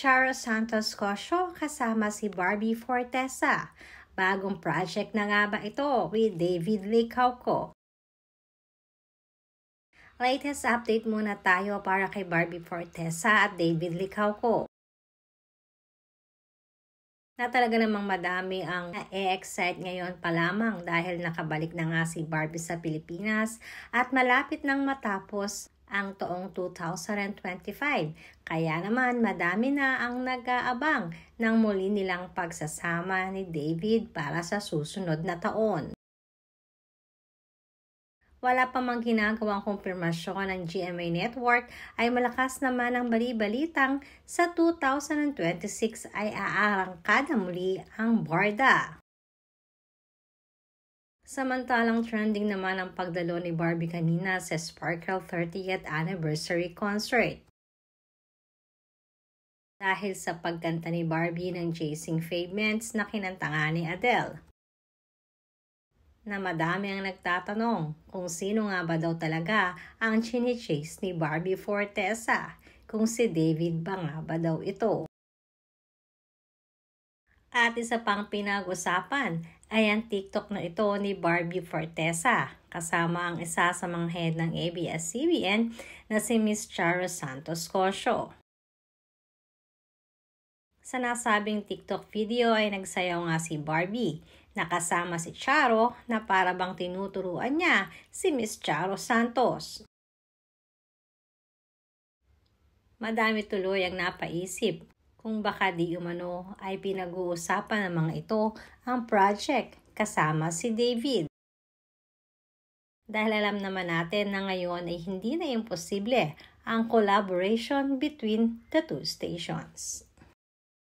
Charo Santos Cosio kasama si Barbie Fortesa. Bagong project na nga ba ito with David Licauco? Latest update muna tayo para kay Barbie Fortesa at David Licauco. Na talaga namang madami ang na-excite ngayon pa lamang dahil nakabalik na nga si Barbie sa Pilipinas at malapit nang matapos ang taong 2025. Kaya naman madami na ang nag-aabang ng muli nilang pagsasama ni David para sa susunod na taon. Wala pa mang ginagawang kumpirmasyon ng GMA Network ay malakas naman ang bali-balitang sa 2026 ay aarangkada muli ang Barda. Samantalang trending naman ang pagdalo ni Barbie kanina sa Sparkle 30th Anniversary Concert. Dahil sa pagkanta ni Barbie ng Chasing Pavements na kinanta nga ni Adele. Na madami ang nagtatanong kung sino nga ba daw talaga ang chini-chase ni Barbie Fortesa, kung si David ba nga ba daw ito. At isa pang pinag-usapan ay ang TikTok na ito ni Barbie Fortesa, kasama ang isa sa mga head ng ABS-CBN na si Miss Charo Santos Cosio. Sa nasabing TikTok video ay nagsayaw nga si Barbie, nakasama si Charo na para bang tinuturuan niya si Miss Charo Santos. Madami tuloy ang napaisip kung baka di umano ay pinag-uusapan ng mga ito ang project kasama si David. Dahil alam naman natin na ngayon ay hindi na imposible ang collaboration between the two stations.